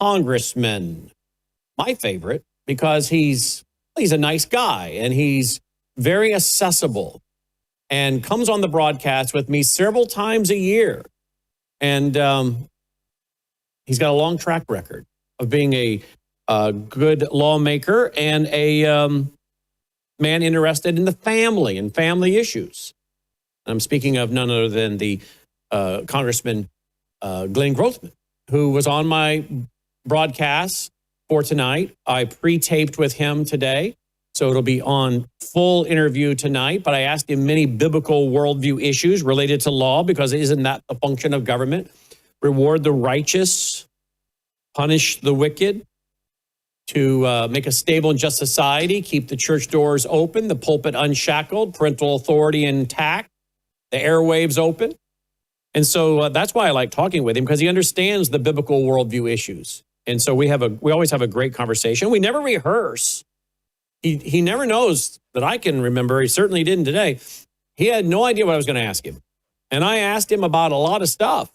Congressman. My favorite, because he's a nice guy and he's very accessible and comes on the broadcast with me several times a year. And he's got a long track record of being a good lawmaker and a man interested in the family and family issues. I'm speaking of none other than the Congressman Glenn Grothman, who was on my broadcast for tonight. I pre-taped with him today, so it'll be on full interview tonight. But I asked him many biblical worldview issues related to law, because isn't that the function of government? Reward the righteous, punish the wicked, to make a stable and just society, keep the church doors open, the pulpit unshackled, parental authority intact, the airwaves open. And so that's why I like talking with him, because he understands the biblical worldview issues. And so we always have a great conversation. We never rehearse. He never knows that I can remember. He certainly didn't today. He had no idea what I was going to ask him. And I asked him about a lot of stuff.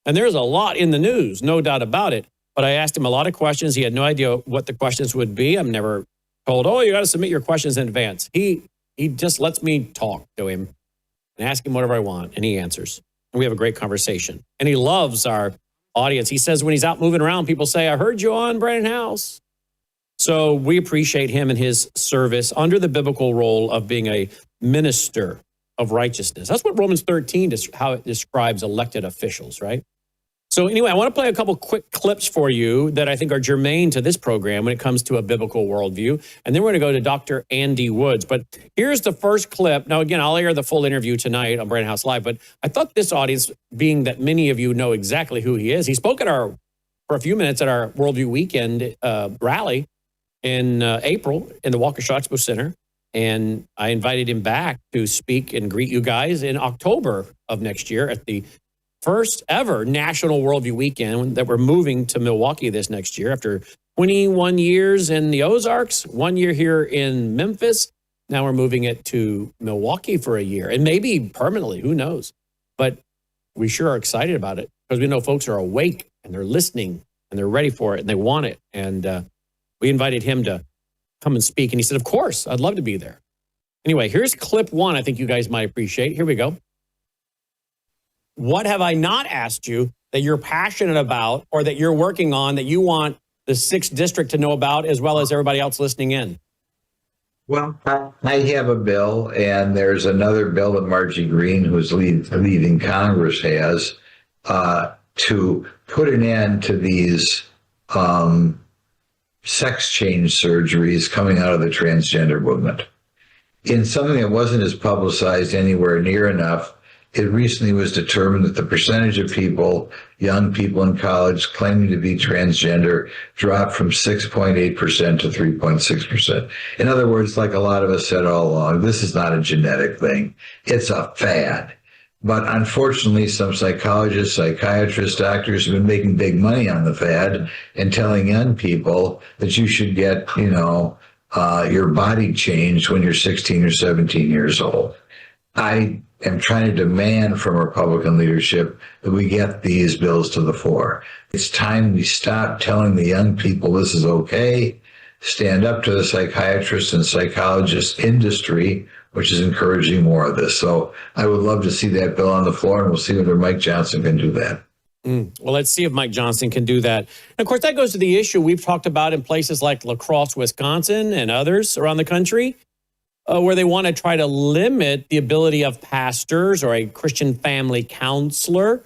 And there's a lot in the news, no doubt about it. But I asked him a lot of questions. He had no idea what the questions would be. I'm never told, oh, you got to submit your questions in advance. He just lets me talk to him and ask him whatever I want, and he answers. And we have a great conversation. And he loves our audience. He says when he's out moving around, people say, I heard you on Brandon House. So we appreciate him and his service under the biblical role of being a minister of righteousness. That's what Romans 13 is, how it describes elected officials, right? So anyway, I want to play a couple quick clips for you that I think are germane to this program when it comes to a biblical worldview. And then we're going to go to Dr. Andy Woods. But here's the first clip. Now, again, I'll air the full interview tonight on Brandon House Live. But I thought this audience, being that many of you know exactly who he is, he spoke for a few minutes at our Worldview Weekend rally in April in the Waukesha Expo Center. And I invited him back to speak and greet you guys in October of next year at the first ever National Worldview Weekend that we're moving to Milwaukee this next year after 21 years in the Ozarks, 1 year here in Memphis. Now we're moving it to Milwaukee for a year, and maybe permanently, who knows? But we sure are excited about it because we know folks are awake and they're listening and they're ready for it and they want it. And we invited him to come and speak. And he said, of course, I'd love to be there. Anyway, here's clip one I think you guys might appreciate. Here we go. What have I not asked you that you're passionate about or that you're working on that you want the 6th District to know about as well as everybody else listening in? Well, I have a bill, and there's another bill that Margie Green, who's leaving Congress, has to put an end to these sex change surgeries coming out of the transgender movement. In something that wasn't as publicized anywhere near enough, it recently was determined that the percentage of people, young people in college claiming to be transgender, dropped from 6.8% to 3.6%. In other words, like a lot of us said all along, this is not a genetic thing. It's a fad. But unfortunately, some psychologists, psychiatrists, doctors have been making big money on the fad and telling young people that you should get, your body changed when you're 16 or 17 years old. I am trying to demand from Republican leadership that we get these bills to the fore. It's time we stop telling the young people this is okay, stand up to the psychiatrist and psychologist industry, which is encouraging more of this. So I would love to see that bill on the floor, and we'll see whether Mike Johnson can do that. Well, let's see if Mike Johnson can do that. And of course, that goes to the issue we've talked about in places like La Crosse, Wisconsin, and others around the country, where they want to try to limit the ability of pastors or a Christian family counselor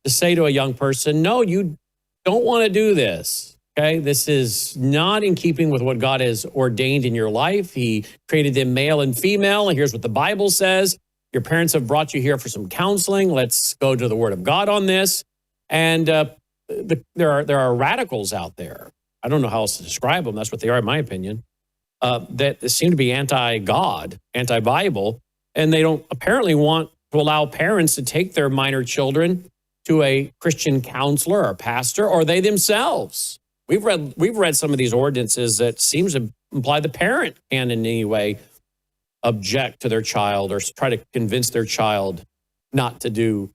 to say to a young person, no, you don't want to do this. Okay, this is not in keeping with what God has ordained in your life. He created them male and female, and here's what the Bible says. Your parents have brought you here for some counseling. Let's go to the Word of God on this. And there are radicals out there. I don't know how else to describe them. That's what they are, in my opinion. That seem to be anti-God, anti-Bible, and they don't apparently want to allow parents to take their minor children to a Christian counselor or pastor, or they themselves. We've read some of these ordinances that seems to imply the parent can in any way object to their child or try to convince their child not to do,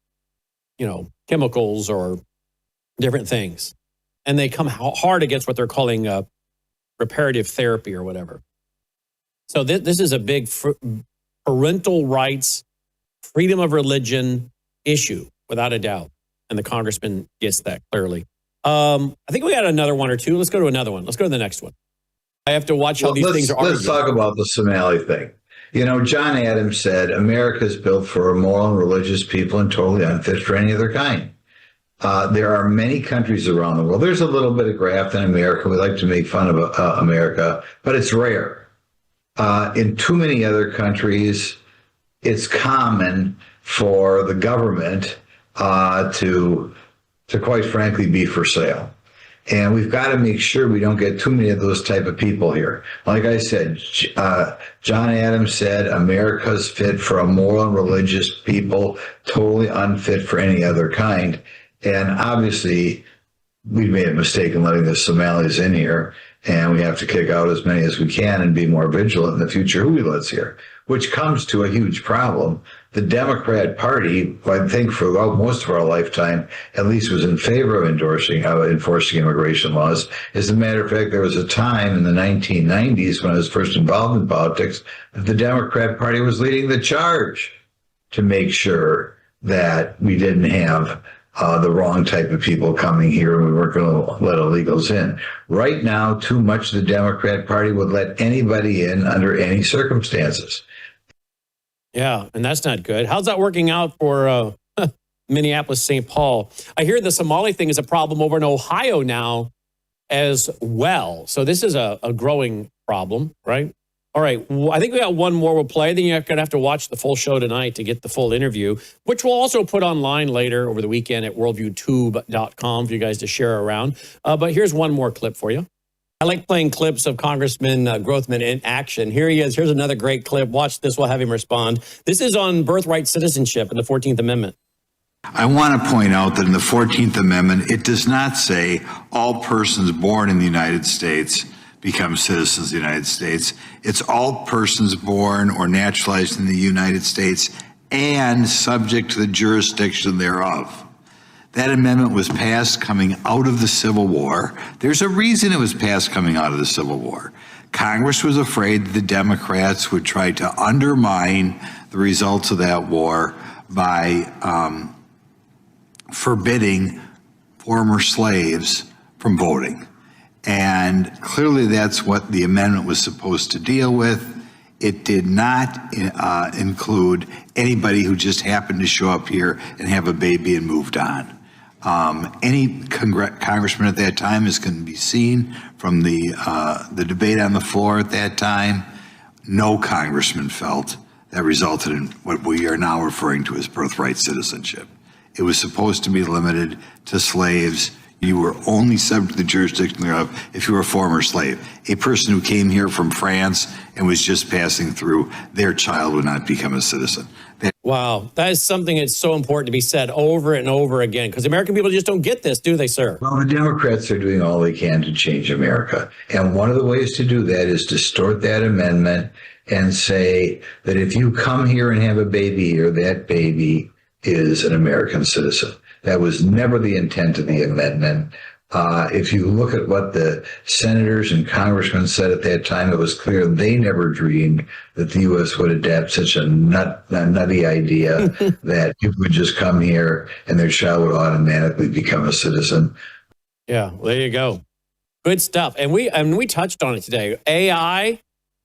chemicals or different things. and they come hard against what they're calling reparative therapy or whatever. So this is a big parental rights, freedom of religion issue, without a doubt. And the congressman gets that clearly. I think we got another one or two. Let's go to another one. Let's go to the next one. I have to watch how these things are argued. Let's talk about the Somali thing. You know, John Adams said, America is built for moral and religious people and totally unfit for any other kind. There are many countries around the world. There's a little bit of graft in America. We like to make fun of America, but it's rare. In too many other countries, it's common for the government to quite frankly be for sale. And we've got to make sure we don't get too many of those type of people here. Like I said, John Adams said, America's fit for a moral and religious people, totally unfit for any other kind. And obviously, we made a mistake in letting the Somalis in here, and we have to kick out as many as we can and be more vigilant in the future who we let here, which comes to a huge problem. The Democrat Party, I think for most of our lifetime, at least was in favor of enforcing immigration laws. As a matter of fact, there was a time in the 1990s when I was first involved in politics that the Democrat Party was leading the charge to make sure that we didn't have the wrong type of people coming here, and we weren't going to let illegals in. Right now, too much of the Democrat Party would let anybody in under any circumstances. Yeah, and that's not good. How's that working out for Minneapolis, St. Paul? I hear the Somali thing is a problem over in Ohio now as well. So this is a growing problem, right? All right, I think we got one more we'll play. Then you're going to have to watch the full show tonight to get the full interview, which we'll also put online later over the weekend at worldviewtube.com for you guys to share around. But here's one more clip for you. I like playing clips of Congressman Grothman in action. Here he is. Here's another great clip. Watch this. We'll have him respond. This is on birthright citizenship and the 14th Amendment. I want to point out that in the 14th Amendment, it does not say all persons born in the United States become citizens of the United States. It's all persons born or naturalized in the United States and subject to the jurisdiction thereof. That amendment was passed coming out of the Civil War. There's a reason it was passed coming out of the Civil War. Congress was afraid that the Democrats would try to undermine the results of that war by forbidding former slaves from voting. And clearly that's what the amendment was supposed to deal with. It did not include anybody who just happened to show up here and have a baby and moved on. Any congressman at that time, as can be seen from the debate on the floor at that time, no congressman felt that resulted in what we are now referring to as birthright citizenship. It was supposed to be limited to slaves. You were only subject to the jurisdiction thereof if you were a former slave. A person who came here from France and was just passing through, their child would not become a citizen. Wow, that is something that's so important to be said over and over again, because American people just don't get this, do they, sir? Well, the Democrats are doing all they can to change America. And one of the ways to do that is distort that amendment and say that if you come here and have a baby here, that baby is an American citizen. That was never the intent of the amendment. If you look at what the senators and congressmen said at that time, it was clear they never dreamed that the U.S. would adapt such a nutty idea that people would just come here and their child would automatically become a citizen. Yeah, well, there you go. Good stuff. And we touched on it today. AI,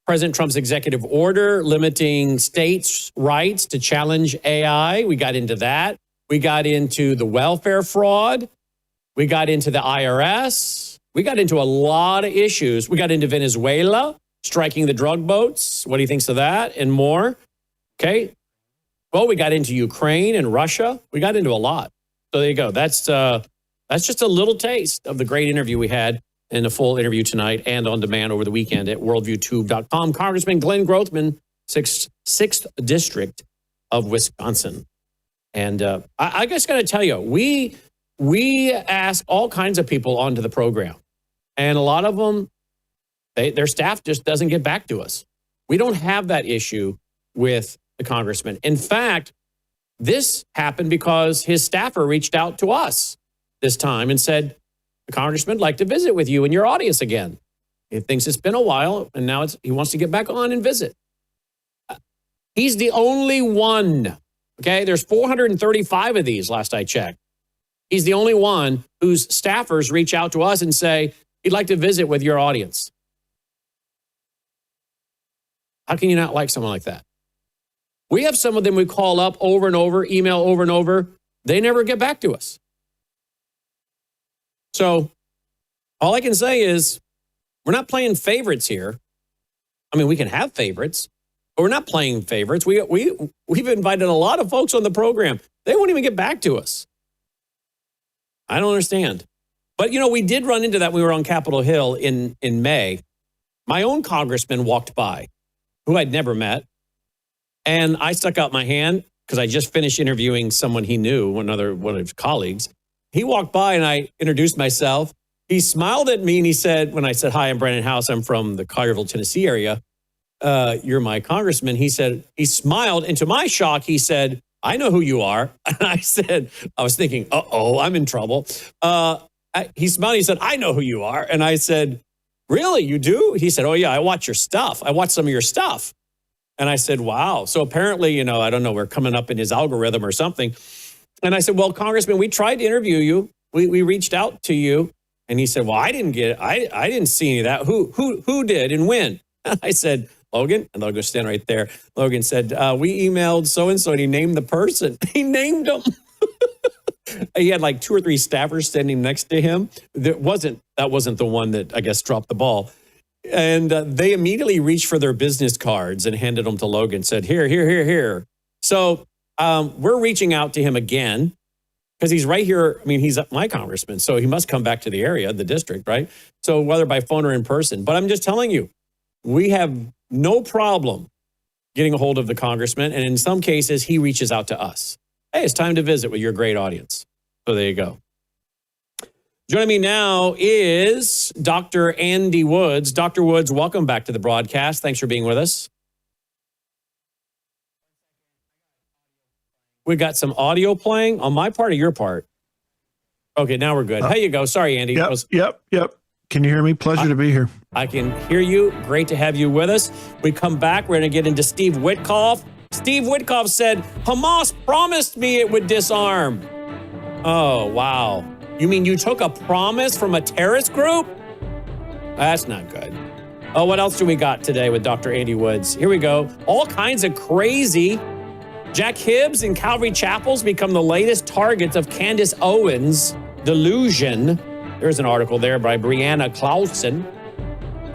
President Trump's executive order limiting states' rights to challenge AI. We got into that. We got into the welfare fraud. We got into the IRS. We got into a lot of issues. We got into Venezuela, striking the drug boats. What do you think of that? And more. Okay. Well, we got into Ukraine and Russia. We got into a lot. So there you go. That's just a little taste of the great interview we had in a full interview tonight and on demand over the weekend at worldviewtube.com. Congressman Glenn Grothman, 6th District of Wisconsin. And I just got to tell you, we ask all kinds of people onto the program, and a lot of them, their staff just doesn't get back to us. We don't have that issue with the congressman. In fact, this happened because his staffer reached out to us this time and said, the congressman would like to visit with you and your audience again. He thinks it's been a while, and now he wants to get back on and visit. He's the only one. Okay, there's 435 of these, last I checked. He's the only one whose staffers reach out to us and say, he'd like to visit with your audience. How can you not like someone like that? We have some of them we call up over and over, email over and over. They never get back to us. So all I can say is we're not playing favorites here. I mean, we can have favorites, but we're not playing favorites. We've invited a lot of folks on the program. They won't even get back to us. I don't understand. But, we did run into that when we were on Capitol Hill in May. My own congressman walked by, who I'd never met. And I stuck out my hand because I just finished interviewing someone he knew, one of his colleagues. He walked by and I introduced myself. He smiled at me and he said, when I said, hi, I'm Brandon House. I'm from the Collierville, Tennessee area. You're my congressman. He smiled. And to my shock, he said, I know who you are. And I was thinking, I'm in trouble. He smiled. He said, I know who you are. And I said, really, you do? He said, oh, yeah, I watch your stuff. I watch some of your stuff. And I said, wow. So apparently, I don't know, we're coming up in his algorithm or something. And I said, well, Congressman, we tried to interview you. We reached out to you. And he said, well, I didn't get it. I didn't see any of that. Who did and when? And I said, Logan. And Logan stand right there. Logan said, we emailed so-and-so, and he named the person. He named him. He had like 2 or 3 staffers standing next to him. That wasn't the one that I guess dropped the ball. And they immediately reached for their business cards and handed them to Logan, said, here. So we're reaching out to him again because he's right here. I mean, he's my congressman, so he must come back to the area, the district, right? So whether by phone or in person. But I'm just telling you, we have no problem getting a hold of the congressman. And in some cases, he reaches out to us. Hey, it's time to visit with your great audience. So there you go. Joining me now is Dr. Andy Woods. Dr. Woods, welcome back to the broadcast. Thanks for being with us. We got some audio playing on my part or your part? Okay, now we're good. There you go. Sorry, Andy. Yep. Can you hear me? Pleasure to be here. I can hear you. Great to have you with us. We come back. We're going to get into Steve Witkoff. Steve Witkoff said, Hamas promised me it would disarm. Oh, wow. You mean you took a promise from a terrorist group? That's not good. Oh, what else do we got today with Dr. Andy Woods? Here we go. All kinds of crazy. Jack Hibbs and Calvary Chapels become the latest targets of Candace Owens' delusion. There's an article there by Brianna Clausen.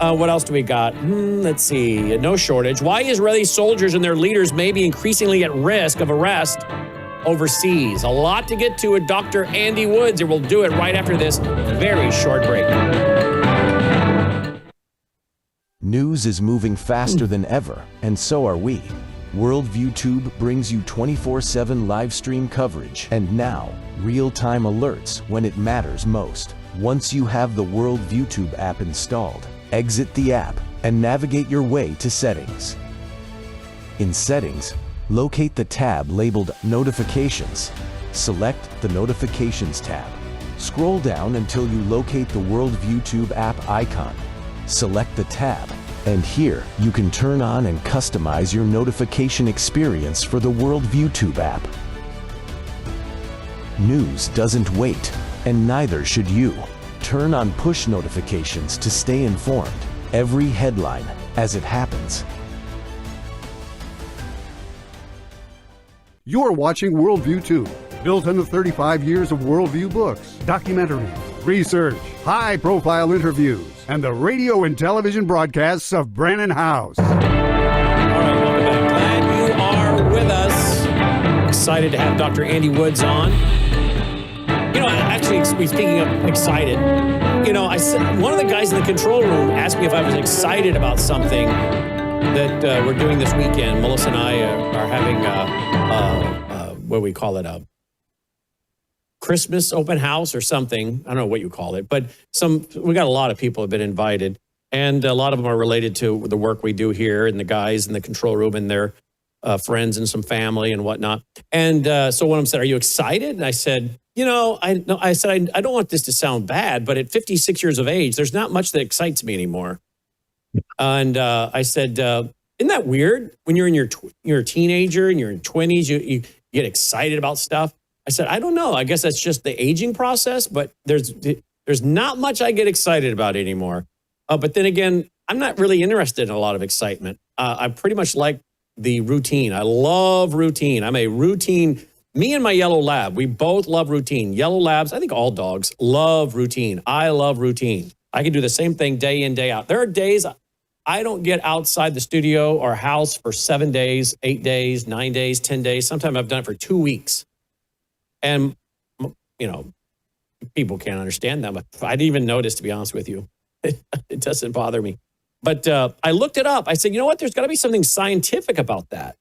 What else do we got? Let's see. No shortage. Why Israeli soldiers and their leaders may be increasingly at risk of arrest overseas. A lot to get to with Dr. Andy Woods, and we'll do it right after this very short break. News is moving faster than ever, and so are we. Worldview Tube brings you 24/7 live stream coverage, and now, real-time alerts when it matters most. Once you have the Worldview Tube app installed, exit the app and navigate your way to Settings. In Settings, locate the tab labeled Notifications. Select the Notifications tab. Scroll down until you locate the Worldview Tube app icon. Select the tab, and here you can turn on and customize your notification experience for the Worldview Tube app. News doesn't wait, and neither should you. Turn on push notifications to stay informed. Every headline as it happens. You're watching Worldview 2, built on the 35 years of Worldview books, documentaries, research, high-profile interviews, and the radio and television broadcasts of Brandon House. All right, welcome back. Glad you are with us. Excited to have Dr. Andy Woods on. Actually, speaking of excited, I said one of the guys in the control room asked me if I was excited about something that we're doing this weekend. Melissa and I are having what do we call it, a Christmas open house or something. I don't know what you call it, but we got a lot of people have been invited, and a lot of them are related to the work we do here, and the guys in the control room and their friends and some family and whatnot. And so one of them said, "Are you excited?" And I said, I said, I don't want this to sound bad, but at 56 years of age, there's not much that excites me anymore. And I said, isn't that weird? When you're in you're a teenager and you're in 20s, you get excited about stuff. I said, I don't know. I guess that's just the aging process, but there's not much I get excited about anymore. But then again, I'm not really interested in a lot of excitement. I pretty much like the routine. I love routine. I'm a routine. Me and my yellow lab, we both love routine. Yellow labs, I think all dogs love routine. I love routine. I can do the same thing day in, day out. There are days I don't get outside the studio or house for 7 days, 8 days, 9 days, 10 days. Sometimes I've done it for 2 weeks. And, people can't understand that. But I didn't even notice, to be honest with you. It doesn't bother me. But I looked it up. I said, you know what? There's got to be something scientific about that.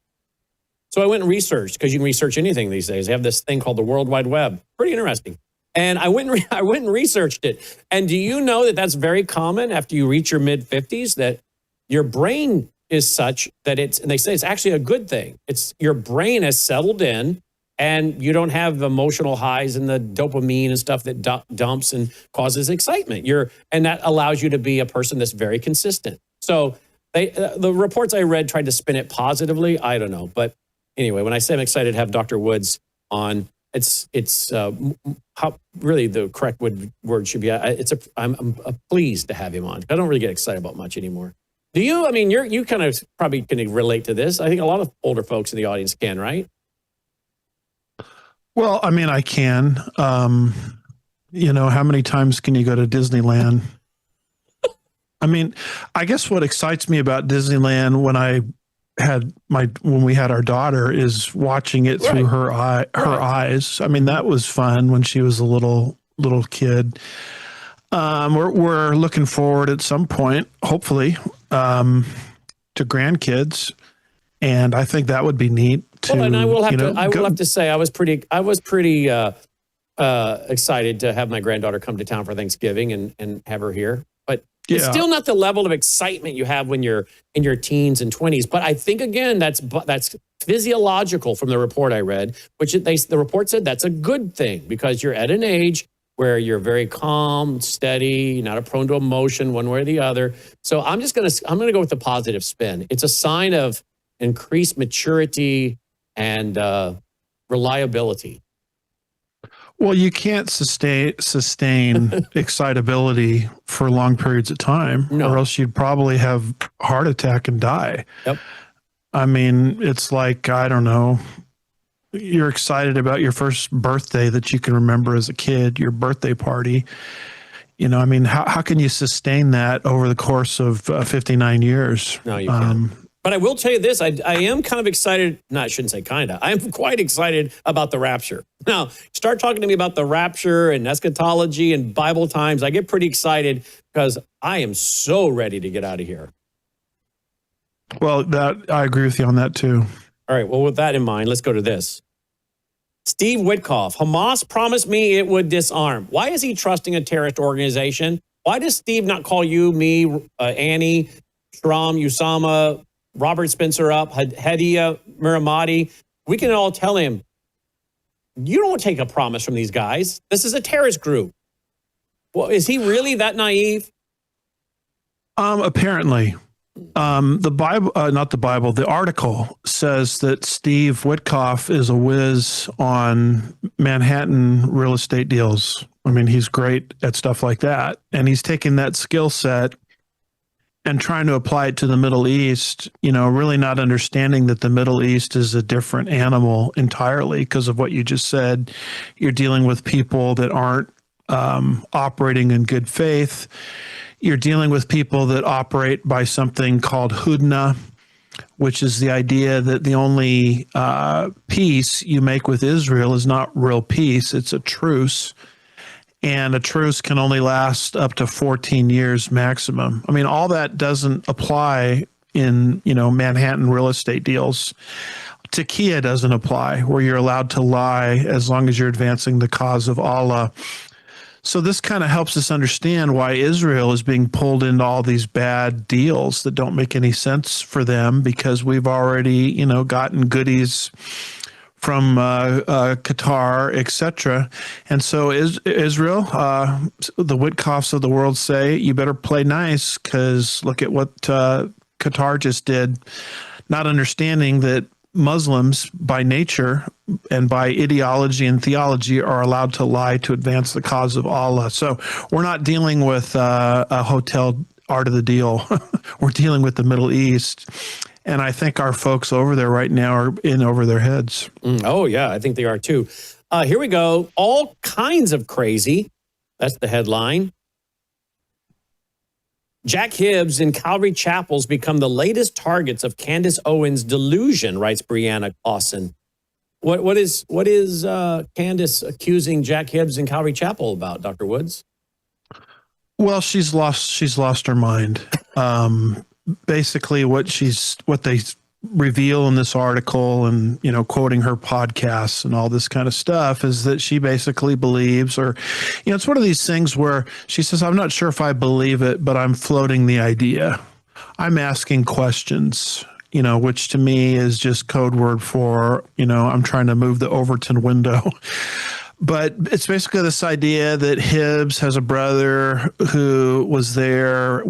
So I went and researched, because you can research anything these days. They have this thing called the World Wide Web. Pretty interesting. And I went and researched it. And do you know that that's very common after you reach your mid-50s, that your brain is such that and they say it's actually a good thing. It's your brain has settled in, and you don't have emotional highs and the dopamine and stuff that dumps and causes excitement. And that allows you to be a person that's very consistent. So the reports I read tried to spin it positively. I don't know. But anyway, when I say I'm excited to have Dr. Woods on, it's how really the correct word should be. I'm pleased to have him on. I don't really get excited about much anymore. Do you? I mean, you kind of probably can relate to this. I think a lot of older folks in the audience can, right? Well, I mean, I can. How many times can you go to Disneyland? I mean, I guess what excites me about Disneyland when we had our daughter is watching it through her eyes. I mean, that was fun when she was a little kid. We're looking forward at some point, hopefully, to grandkids, and I think that would be neat. And I will have to say I was pretty excited to have my granddaughter come to town for Thanksgiving and have her here. But it's still not the level of excitement you have when you're in your teens and 20s. But I think, again, that's physiological from the report I read, which the report said that's a good thing, because you're at an age where you're very calm, steady, not prone to emotion one way or the other. So I'm gonna go with the positive spin. It's a sign of increased maturity and reliability. Well, you can't sustain excitability for long periods of time, or else you'd probably have a heart attack and die. Yep. I mean, it's like, I don't know, you're excited about your first birthday that you can remember as a kid, your birthday party. I mean, how can you sustain that over the course of 59 years? No, you can't. But I will tell you this, I am kind of excited. No, I shouldn't say kind of. I am quite excited about the rapture. Now, start talking to me about the rapture and eschatology and Bible times. I get pretty excited because I am so ready to get out of here. Well, I agree with you on that too. All right, well, with that in mind, let's go to this. Steve Witkoff, Hamas promised me it would disarm. Why is he trusting a terrorist organization? Why does Steve not call you, me, Annie, Shram, Usama, Robert Spencer up, Hadiya, Miramati? We can all tell him, you don't take a promise from these guys. This is a terrorist group. Well, is he really that naive? Apparently. The Bible, not the Bible, the article says that Steve Witkoff is a whiz on Manhattan real estate deals. I mean, he's great at stuff like that. And he's taking that skill set and trying to apply it to the Middle East, really not understanding that the Middle East is a different animal entirely because of what you just said. You're dealing with people that aren't operating in good faith. You're dealing with people that operate by something called hudna, which is the idea that the only peace you make with Israel is not real peace, it's a truce. And a truce can only last up to 14 years maximum. I mean, all that doesn't apply in, Manhattan real estate deals. Taqiyya doesn't apply, where you're allowed to lie as long as you're advancing the cause of Allah. So this kind of helps us understand why Israel is being pulled into all these bad deals that don't make any sense for them, because we've already, gotten goodies from Qatar, etc. And so Israel, the Witkoffs of the world say, you better play nice, because look at what Qatar just did, not understanding that Muslims by nature and by ideology and theology are allowed to lie to advance the cause of Allah. So we're not dealing with a hotel art of the deal. We're dealing with the Middle East. And I think our folks over there right now are in over their heads. Oh, yeah, I think they are too. Here we go. All kinds of crazy. That's the headline. Jack Hibbs and Calvary Chapels become the latest targets of Candace Owens' delusion, writes Brianna Clausen. What is Candace accusing Jack Hibbs and Calvary Chapel about, Dr. Woods? Well, she's lost her mind. Basically what they reveal in this article, and quoting her podcasts and all this kind of stuff, is that she basically believes, or it's one of these things where she says, I'm not sure if I believe it, but I'm floating the idea. I'm asking questions, which to me is just code word for, I'm trying to move the Overton window. But it's basically this idea that Hibbs has a brother who was there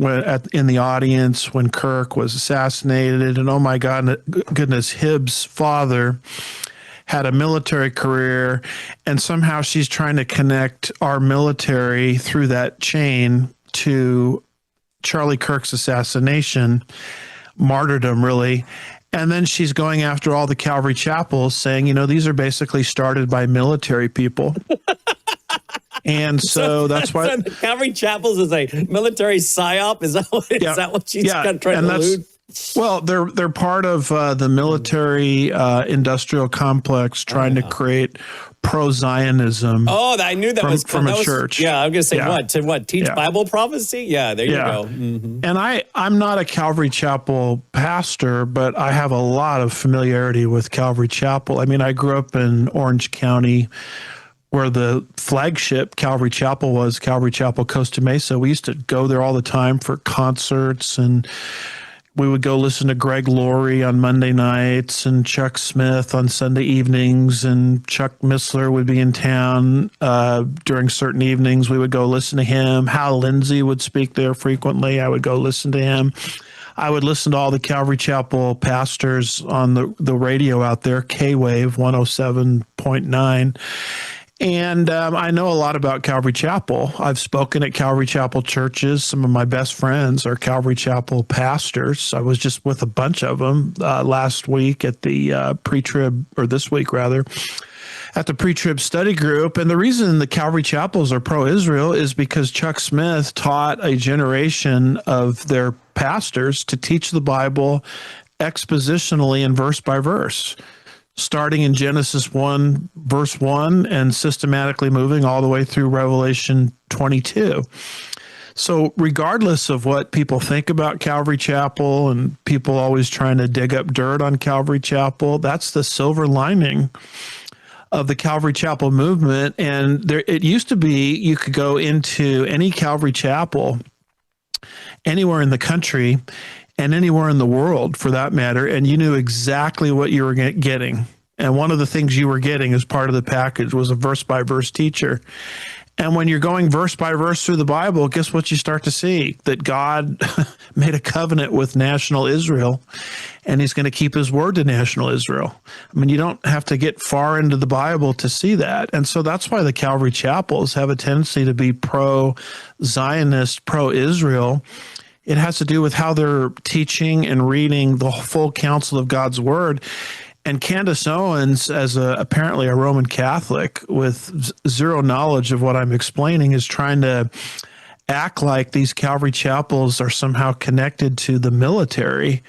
in the audience when Kirk was assassinated. And oh my goodness, Hibbs' father had a military career. And somehow she's trying to connect our military through that chain to Charlie Kirk's assassination, martyrdom, really. And then she's going after all the Calvary Chapels, saying, these are basically started by military people. And so that's why the Calvary Chapels is a military psyop. Is that what she's trying to allude? Well, they're part of the military industrial complex trying to create pro-Zionism. Oh, I knew that was from a church. Yeah, I'm going to say what? Teach Bible prophecy? Yeah, there you go. Mm-hmm. And I'm not a Calvary Chapel pastor, but I have a lot of familiarity with Calvary Chapel. I mean, I grew up in Orange County, where the flagship Calvary Chapel was, Calvary Chapel, Costa Mesa. We used to go there all the time for concerts, and we would go listen to Greg Laurie on Monday nights and Chuck Smith on Sunday evenings, and Chuck Missler would be in town during certain evenings. We would go listen to him. Hal Lindsey would speak there frequently. I would go listen to him. I would listen to all the Calvary Chapel pastors on the radio out there, K-Wave 107.9. And I know a lot about Calvary Chapel. I've spoken at Calvary Chapel churches. Some of my best friends are Calvary Chapel pastors. I was just with a bunch of them last week at the pre-trib, or this week rather, at the pre-trib study group. And the reason the Calvary Chapels are pro-Israel is because Chuck Smith taught a generation of their pastors to teach the Bible expositionally and verse by verse, starting in Genesis 1, verse 1, and systematically moving all the way through Revelation 22. So regardless of what people think about Calvary Chapel, and people always trying to dig up dirt on Calvary Chapel, that's the silver lining of the Calvary Chapel movement. And it used to be you could go into any Calvary Chapel anywhere in the country and anywhere in the world for that matter, and you knew exactly what you were getting. And one of the things you were getting as part of the package was a verse-by-verse teacher. And when you're going verse by verse through the Bible, guess what you start to see? That God made a covenant with national Israel, and he's going to keep his word to national Israel. I mean, you don't have to get far into the Bible to see that. And so that's why the Calvary Chapels have a tendency to be pro-Zionist, pro-Israel. It has to do with how they're teaching and reading the full counsel of God's word. And Candace Owens, as apparently a Roman Catholic with zero knowledge of what I'm explaining, is trying to act like these Calvary Chapels are somehow connected to the military.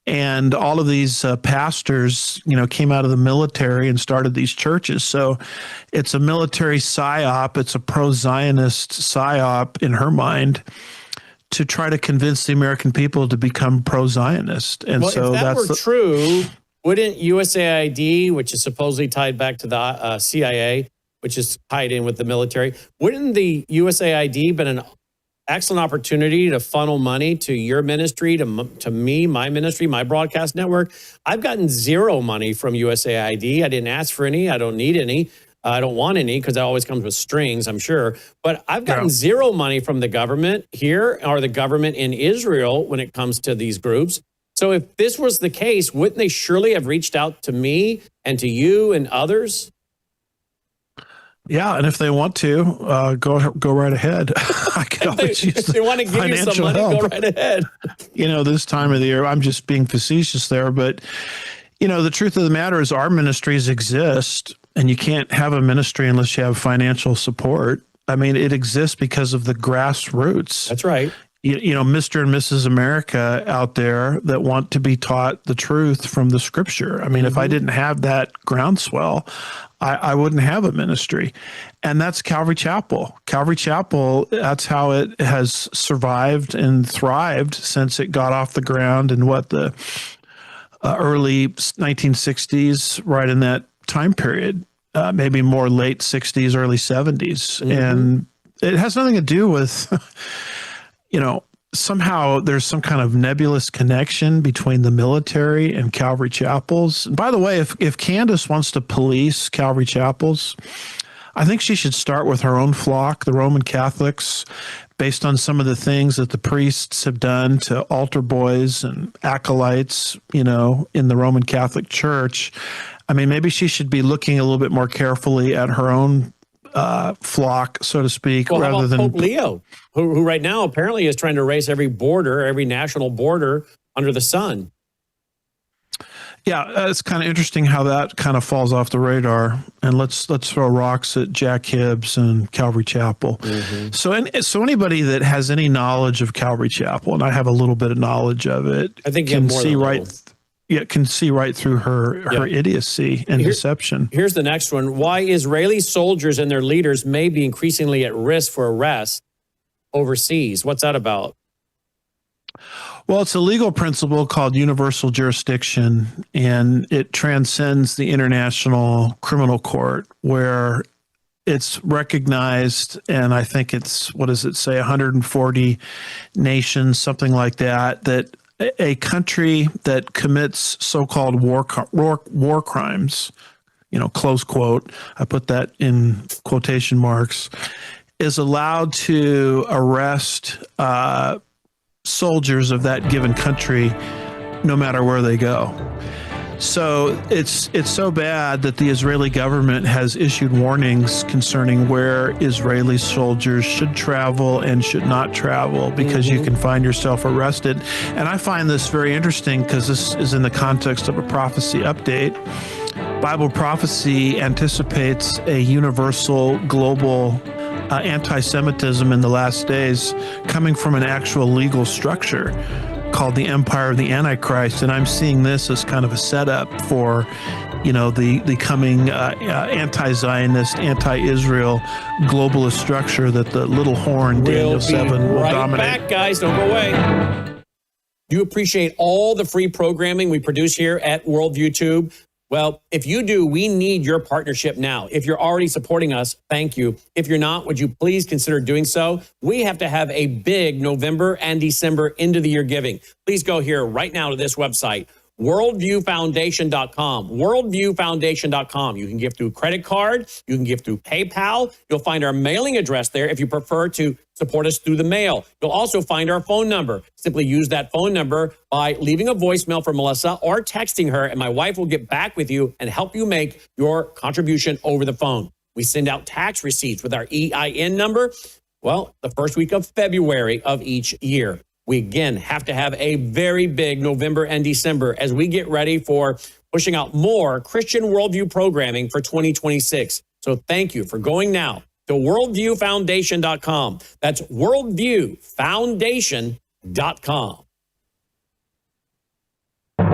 And all of these pastors, came out of the military and started these churches. So it's a military psyop. It's a pro-Zionist psyop in her mind, to try to convince the American people to become pro-Zionist. And so if that that's were true, wouldn't USAID, which is supposedly tied back to the CIA, which is tied in with the military, wouldn't the USAID been an excellent opportunity to funnel money to your ministry, to me, my ministry, my broadcast network. I've gotten zero money from USAID. I didn't ask for any. I don't need any. I don't want any because it always comes with strings, I'm sure. But I've gotten zero money from the government here or the government in Israel when it comes to these groups. So if this was the case, wouldn't they surely have reached out to me and to you and others? Yeah, and if they want to, go right ahead. I can always use if they want to give you some money, help. go right ahead. This time of the year, I'm just being facetious there, but the truth of the matter is our ministries exist, and you can't have a ministry unless you have financial support. I mean, it exists because of the grassroots. That's right. Mr. and Mrs. America out there that want to be taught the truth from the scripture. I mean, if I didn't have that groundswell, I wouldn't have a ministry. And that's Calvary Chapel. Calvary Chapel, that's how it has survived and thrived since it got off the ground in the early 1960s, right in that time period, maybe more late 60s, early 70s. And it has nothing to do with, somehow there's some kind of nebulous connection between the military and Calvary Chapels. And by the way, if Candace wants to police Calvary Chapels, I think she should start with her own flock, the Roman Catholics, based on some of the things that the priests have done to altar boys and acolytes, in the Roman Catholic Church. I mean, maybe she should be looking a little bit more carefully at her own flock, so to speak, rather than Pope Leo, who right now apparently is trying to erase every national border under the sun. Yeah, it's kind of interesting how that kind of falls off the radar. And let's throw rocks at Jack Hibbs and Calvary Chapel. So anybody that has any knowledge of Calvary Chapel, and I have a little bit of knowledge of it, I think can see right through her idiocy and deception. Here's the next one. Why Israeli soldiers and their leaders may be increasingly at risk for arrest overseas. What's that about? Well, it's a legal principle called universal jurisdiction, and it transcends the International Criminal Court, where it's recognized, and I think it's, 140 nations, something like that a country that commits so-called war crimes, close quote, I put that in quotation marks, is allowed to arrest soldiers of that given country no matter where they go. So it's so bad that the Israeli government has issued warnings concerning where Israeli soldiers should travel and should not travel, because you can find yourself arrested. And I find this very interesting because this is in the context of a prophecy update. Bible prophecy anticipates a universal global anti-Semitism in the last days coming from an actual legal structure called the Empire of the Antichrist. And I'm seeing this as kind of a setup for, the coming anti-Zionist, anti-Israel globalist structure that the little horn Daniel 7 will dominate. Back, guys. Don't go away. Do you appreciate all the free programming we produce here at Worldview Tube? Well, if you do, we need your partnership now. If you're already supporting us, thank you. If you're not, would you please consider doing so? We have to have a big November and December end of the year giving. Please go here right now to this website, worldviewfoundation.com, worldviewfoundation.com. You can give through credit card. You can give through PayPal. You'll find our mailing address there if you prefer to support us through the mail. You'll also find our phone number. Simply use that phone number by leaving a voicemail for Melissa or texting her, and my wife will get back with you and help you make your contribution over the phone. We send out tax receipts with our EIN number, the first week of February of each year. We, again, have to have a very big November and December as we get ready for pushing out more Christian worldview programming for 2026. So thank you for going now to worldviewfoundation.com. That's worldviewfoundation.com. All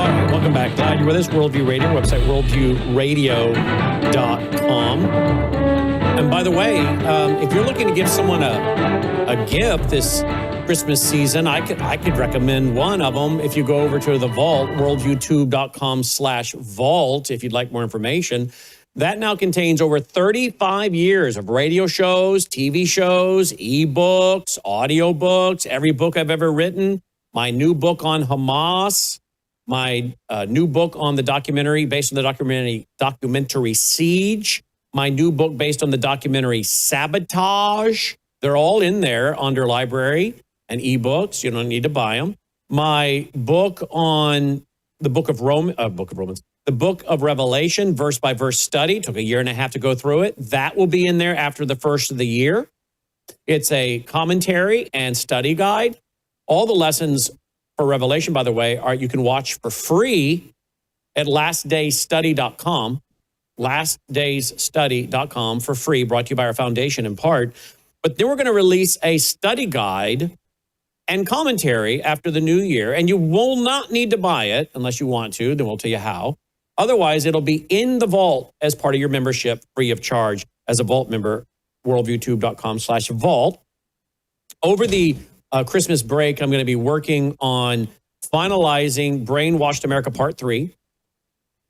right, welcome back. Glad you're with us. Worldview Radio, website worldviewradio.com. And by the way, if you're looking to give someone a gift this Christmas season, I could recommend one of them. If you go over to the vault, worldviewtube.com/vault, if you'd like more information, That now contains over 35 years of radio shows, TV shows, ebooks, audiobooks, every book I've ever written, my new book on Hamas, my new book on the documentary based on the documentary Siege, my new book based on the documentary Sabotage. They're all in there under library and ebooks. You don't need to buy them. My book on the book of Romans, the book of Revelation, verse by verse study. Took a year and a half to go through it. That will be in there after the first of the year. It's a commentary and study guide. All the lessons for Revelation, by the way, you can watch for free at lastdaysstudy.com. lastdaysstudy.com for free, brought to you by our foundation in part. But then we're going to release a study guide and commentary after the new year, and you will not need to buy it unless you want to. Then we'll tell you how. Otherwise, it'll be in the vault as part of your membership, free of charge as a vault member, worldviewtube.com/vault. Over the Christmas break, I'm going to be working on finalizing Brainwashed America Part 3.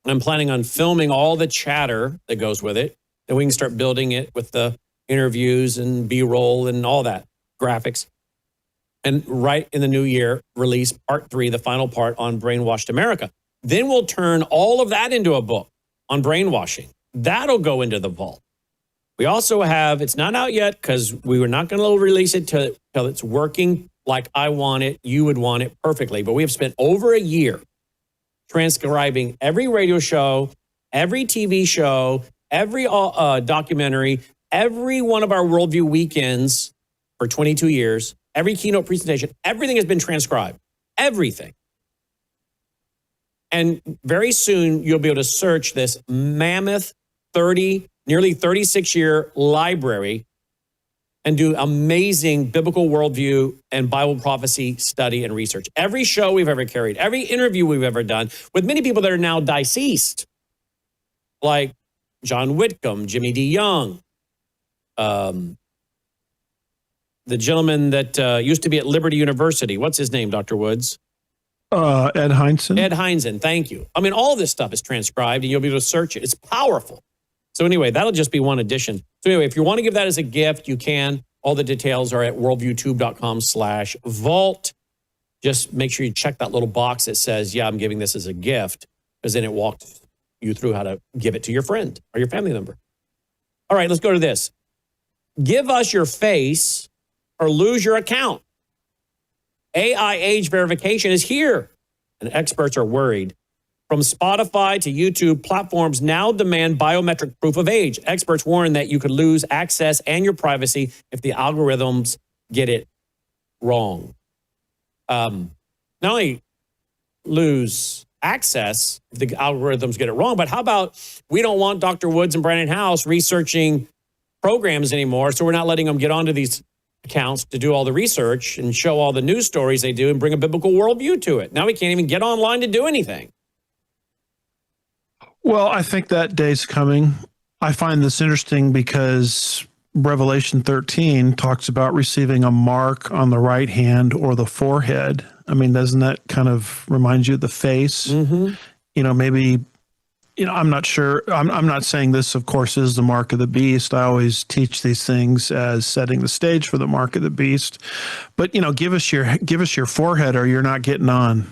I'm planning on filming all the chatter that goes with it. Then we can start building it with the interviews and B-roll and all that, graphics. And right in the new year, release Part 3, the final part on Brainwashed America. Then we'll turn all of that into a book on brainwashing. That'll go into the vault. We also have, it's not out yet because we were not going to release it till it's working like I want it, you would want it perfectly. But we have spent over a year transcribing every radio show, every TV show, every documentary, every one of our Worldview weekends for 22 years, every keynote presentation, everything has been transcribed. Everything. And very soon you'll be able to search this mammoth nearly 36-year library and do amazing biblical worldview and Bible prophecy study and research. Every show we've ever carried, every interview we've ever done with many people that are now deceased, like John Whitcomb, Jimmy D. Young, the gentleman that used to be at Liberty University. What's his name, Dr. Woods? Ed Heinzen. Ed Heinzen, thank you. I mean, all this stuff is transcribed and you'll be able to search it. It's powerful. So anyway, that'll just be one addition. So anyway, if you want to give that as a gift, you can. All the details are at worldviewtube.com/vault. Just make sure you check that little box that says, yeah, I'm giving this as a gift, because then it walks you through how to give it to your friend or your family member. All right, let's go to this. Give us your face or lose your account. AI age verification is here, and experts are worried. From Spotify to YouTube, platforms now demand biometric proof of age. Experts warn that you could lose access and your privacy if the algorithms get it wrong. Not only lose access if the algorithms get it wrong, but how about we don't want Dr. Woods and Brandon House researching programs anymore, so we're not letting them get onto these accounts to do all the research and show all the news stories they do and bring a biblical worldview to it. Now we can't even get online to do anything. Well, I think that day's coming. I find this interesting because Revelation 13 talks about receiving a mark on the right hand or the forehead. I mean, doesn't that kind of remind you of the face? Mm-hmm. You know, maybe, I'm not sure. I'm not saying this, of course, is the mark of the beast. I always teach these things as setting the stage for the mark of the beast. But, give us your forehead or you're not getting on.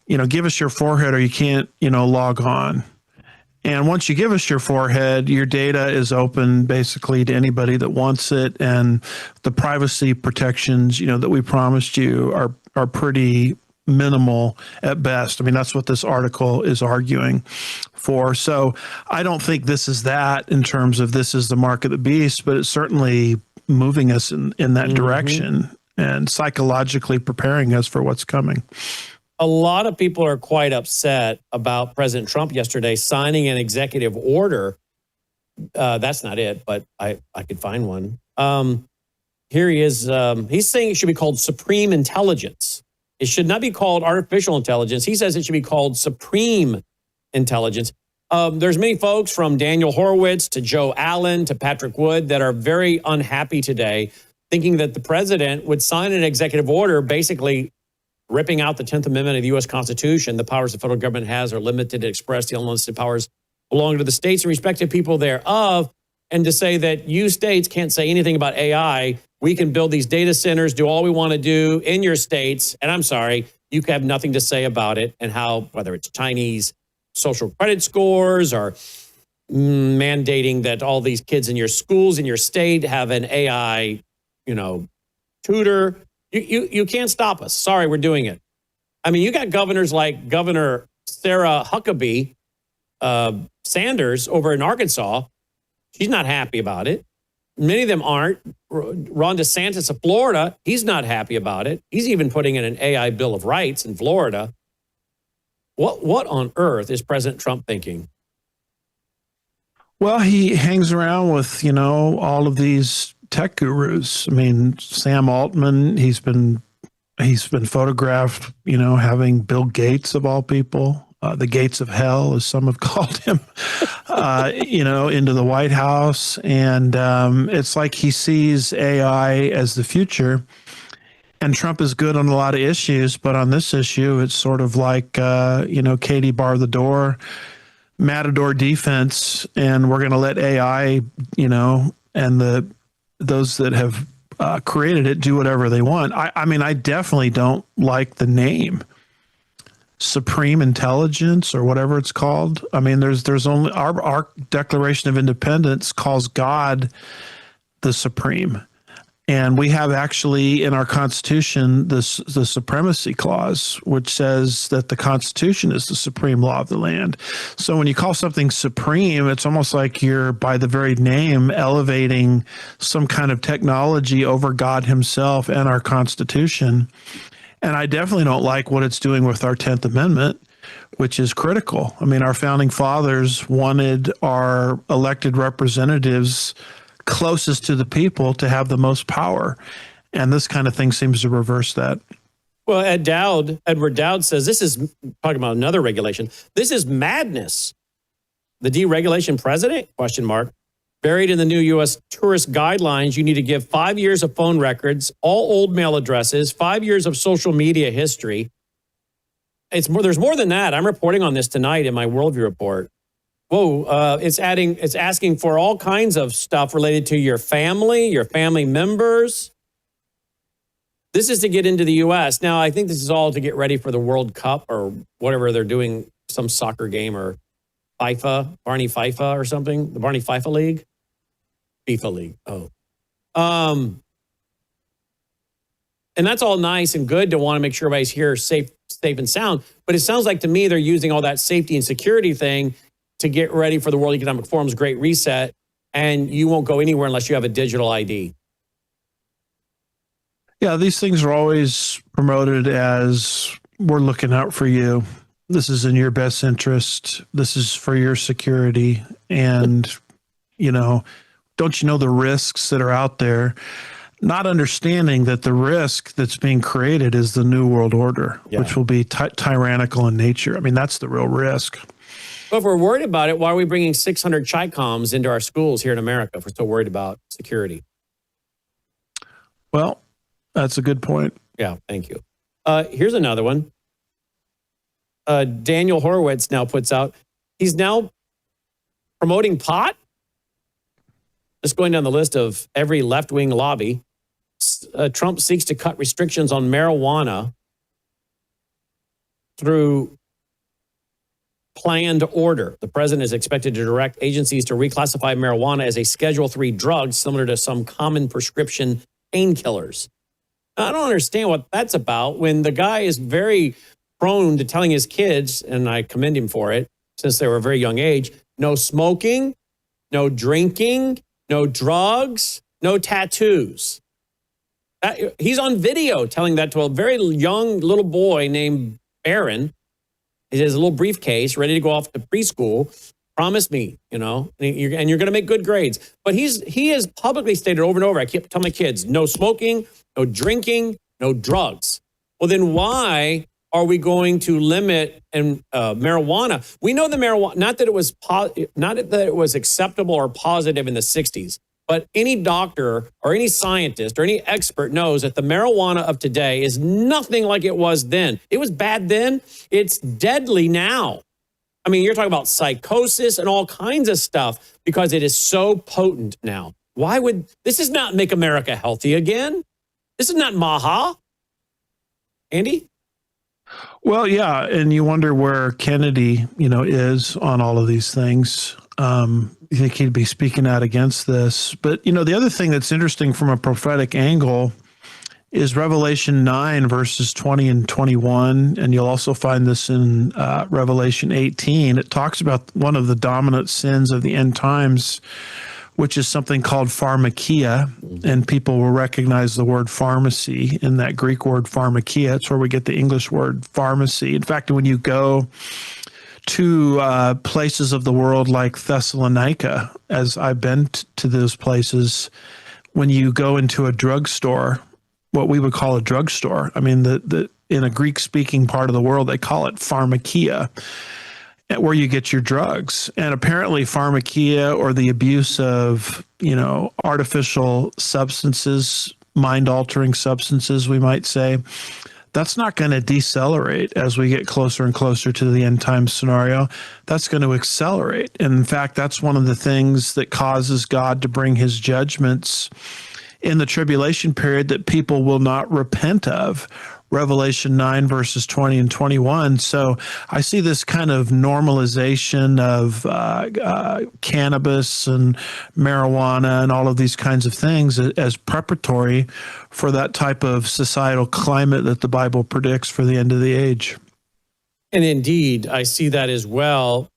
Give us your forehead or you can't, log on. And once you give us your forehead, your data is open basically to anybody that wants it. And the privacy protections, that we promised you are pretty minimal at best. I mean, that's what this article is arguing for. So I don't think this is that in terms of this is the mark of the beast, but it's certainly moving us in that direction and psychologically preparing us for what's coming. A lot of people are quite upset about President Trump yesterday signing an executive order. That's not it, but I could find one. Here he is. He's saying it should be called supreme intelligence. It should not be called artificial intelligence. He says it should be called supreme intelligence. There's many folks from Daniel Horowitz to Joe Allen to Patrick Wood that are very unhappy today, thinking that the president would sign an executive order basically ripping out the 10th Amendment of the U.S. Constitution. The powers the federal government has are limited to express the unlimited powers belong to the states and respective people thereof. And to say that you states can't say anything about AI, we can build these data centers, do all we want to do in your states. And I'm sorry, you have nothing to say about it and how, whether it's Chinese social credit scores or mandating that all these kids in your schools in your state have an AI, tutor. You can't stop us. Sorry, we're doing it. I mean, you got governors like Governor Sarah Huckabee Sanders over in Arkansas. She's not happy about it. Many of them aren't. Ron DeSantis of Florida, he's not happy about it. He's even putting in an AI Bill of Rights in Florida. What on earth is President Trump thinking? Well, he hangs around with, all of these tech gurus. I mean, Sam Altman, he's been photographed, having Bill Gates of all people, the gates of hell, as some have called him, into the White House. And it's like he sees AI as the future. And Trump is good on a lot of issues, but on this issue, it's sort of like, Katie bar the door, Matador defense, and we're going to let AI, and those that have created it do whatever they want. I mean, I definitely don't like the name Supreme Intelligence or whatever it's called. I mean, there's only our Declaration of Independence calls God the Supreme. And we have actually in our Constitution the Supremacy Clause, which says that the Constitution is the supreme law of the land. So when you call something supreme, it's almost like you're, by the very name, elevating some kind of technology over God himself and our Constitution. And I definitely don't like what it's doing with our 10th Amendment, which is critical. I mean, our founding fathers wanted our elected representatives closest to the people to have the most power. And this kind of thing seems to reverse that. Well, Edward Dowd says this is talking about another regulation. This is madness. The deregulation president, ? Buried in the new U.S. tourist guidelines, you need to give 5 years of phone records, all old mail addresses, 5 years of social media history. There's more than that. I'm reporting on this tonight in my Worldview report. Whoa, it's asking for all kinds of stuff related to your family members. This is to get into the U.S. Now, I think this is all to get ready for the World Cup or whatever they're doing, some soccer game or FIFA, Barney FIFA or something, the Barney FIFA League. FIFA League, and that's all nice and good to want to make sure everybody's here safe and sound. But it sounds like to me they're using all that safety and security thing to get ready for the World Economic Forum's Great Reset, and you won't go anywhere unless you have a digital ID. Yeah, these things are always promoted as we're looking out for you. This is in your best interest. This is for your security. And, don't you know the risks that are out there? Not understanding that the risk that's being created is the New World Order, which will be tyrannical in nature. I mean, that's the real risk. But if we're worried about it, why are we bringing 600 Chi-Coms into our schools here in America if we're so worried about security? Well, that's a good point. Yeah, thank you. Here's another one. Daniel Horowitz now puts out, he's now promoting pot. Just going down the list of every left-wing lobby. Trump seeks to cut restrictions on marijuana through planned order. The president is expected to direct agencies to reclassify marijuana as a Schedule III drug, similar to some common prescription painkillers. I don't understand what that's about when the guy is very prone to telling his kids, and I commend him for it, since they were a very young age, no smoking, no drinking, no drugs, no tattoos. He's on video telling that to a very young little boy named Barron. He has a little briefcase ready to go off to preschool. Promise me, and you're going to make good grades. But he has publicly stated over and over, I keep telling my kids, no smoking, no drinking, no drugs. Well, then why are we going to limit marijuana? We know the marijuana, not that it was acceptable or positive in the 60s, but any doctor or any scientist or any expert knows that the marijuana of today is nothing like it was then. It was bad then. It's deadly now. I mean, you're talking about psychosis and all kinds of stuff because it is so potent now. Why would this is not make America healthy again? This is not Maha. Andy? Well, yeah, and you wonder where Kennedy, is on all of these things. You think he'd be speaking out against this. But, the other thing that's interesting from a prophetic angle is Revelation 9, verses 20 and 21. And you'll also find this in Revelation 18. It talks about one of the dominant sins of the end times, which is something called pharmakia, and people will recognize the word pharmacy in that Greek word pharmakia. It's where we get the English word pharmacy. In fact, when you go to places of the world like Thessalonica, as I've been to those places, when you go into a drugstore, what we would call a drugstore, I mean, in a Greek-speaking part of the world, they call it pharmakia, where you get your drugs. And apparently pharmakia, or the abuse of, artificial substances, mind-altering substances, we might say, that's not going to decelerate as we get closer and closer to the end time scenario. That's going to accelerate. And in fact, that's one of the things that causes God to bring his judgments in the tribulation period that people will not repent of. Revelation 9, verses 20 and 21. So I see this kind of normalization of cannabis and marijuana and all of these kinds of things as preparatory for that type of societal climate that the Bible predicts for the end of the age. And indeed, I see that as well.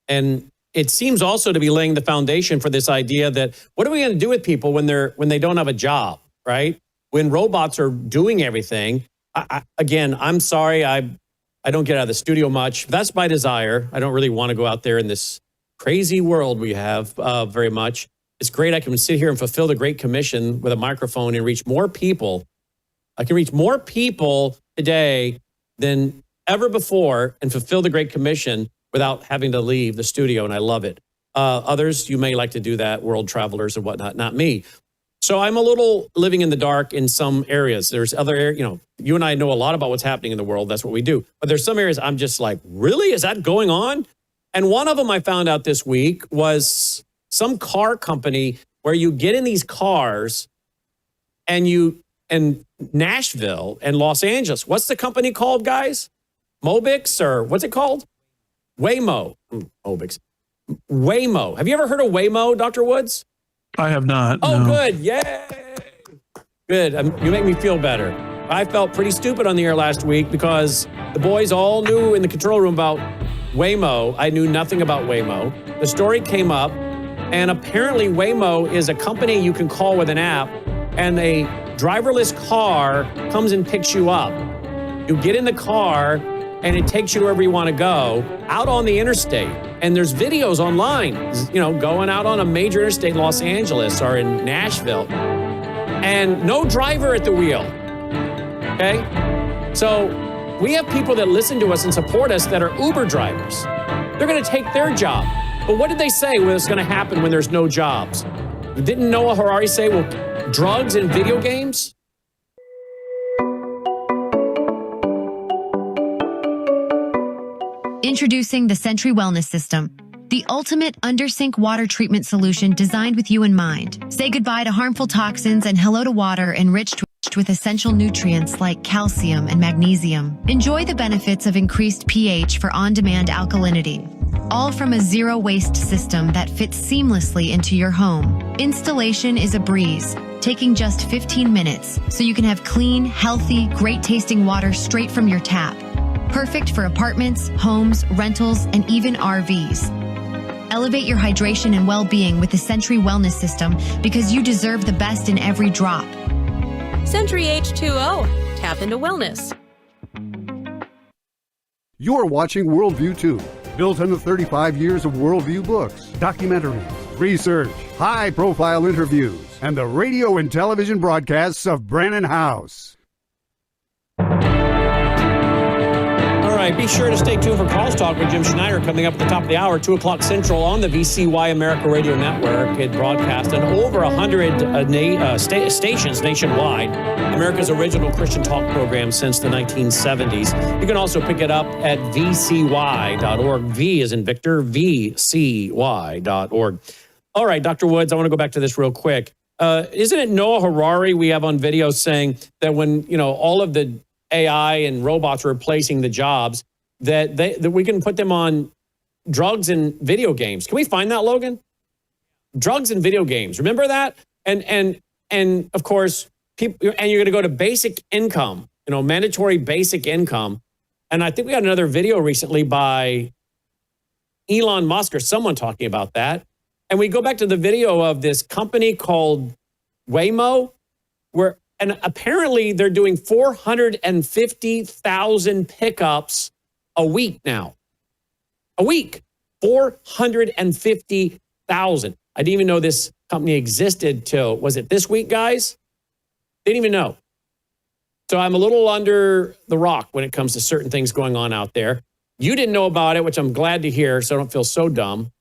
And it seems also to be laying the foundation for this idea that what are we going to do with people when they don't have a job, right? When robots are doing everything. Again, I'm sorry, I don't get out of the studio much. That's my desire. I don't really want to go out there in this crazy world we have very much. It's great I can sit here and fulfill the Great Commission with a microphone and reach more people. I can reach more people today than ever before and fulfill the Great Commission without having to leave the studio, and I love it. Others, you may like to do that, world travelers and whatnot, not me. So I'm a little living in the dark in some areas. There's other areas, you and I know a lot about what's happening in the world. That's what we do. But there's some areas I'm just like, really? Is that going on? And one of them I found out this week was some car company where you get in these cars and Nashville and Los Angeles. What's the company called, guys? Mobix, or what's it called? Waymo. Mobix. Waymo. Have you ever heard of Waymo, Dr. Woods? I have not. Oh, no. good. Yay. Good. You make me feel better. I felt pretty stupid on the air last week because the boys all knew in the control room about Waymo. I knew nothing about Waymo. The story came up, and apparently Waymo is a company you can call with an app, and a driverless car comes and picks you up. You get in the car, and it takes you wherever you want to go, out on the interstate. And there's videos online, going out on a major interstate in Los Angeles or in Nashville, and no driver at the wheel, okay? So we have people that listen to us and support us that are Uber drivers. They're going to take their job. But what did they say was going to happen when there's no jobs? Didn't Noah Harari say, well, drugs and video games? Introducing the Sentry Wellness System, the ultimate under-sink water treatment solution designed with you in mind. Say goodbye to harmful toxins and hello to water enriched with essential nutrients like calcium and magnesium. Enjoy the benefits of increased pH for on-demand alkalinity, all from a zero-waste system that fits seamlessly into your home. Installation is a breeze, taking just 15 minutes, so you can have clean, healthy, great-tasting water straight from your tap. Perfect for apartments, homes, rentals, and even RVs. Elevate your hydration and well-being with the Sentry Wellness System because you deserve the best in every drop. Sentry H2O. Tap into wellness. You're watching Worldview 2, built on the 35 years of Worldview books, documentaries, research, high-profile interviews, and the radio and television broadcasts of Brannon House. All right, be sure to stay tuned for Calls Talk with Jim Schneider coming up at the top of the hour, 2 o'clock Central on the VCY America Radio Network. It broadcasts on over 100 stations nationwide, America's original Christian talk program since the 1970s. You can also pick it up at vcy.org. V as in Victor, vcy.org. All right, Dr. Woods, I want to go back to this real quick. Isn't it Noah Harari we have on video saying that when, all of the AI and robots are replacing the jobs, that we can put them on drugs and video games. Can we find that, Logan? Drugs and video games. Remember that? And of course, people, and you're going to go to basic income, mandatory basic income. And I think we got another video recently by Elon Musk or someone talking about that. And we go back to the video of this company called Waymo, and apparently they're doing 450,000 pickups a week now. A week. 450,000. I didn't even know this company existed till, was it this week, guys? Didn't even know. So I'm a little under the rock when it comes to certain things going on out there. You didn't know about it, which I'm glad to hear, so I don't feel so dumb.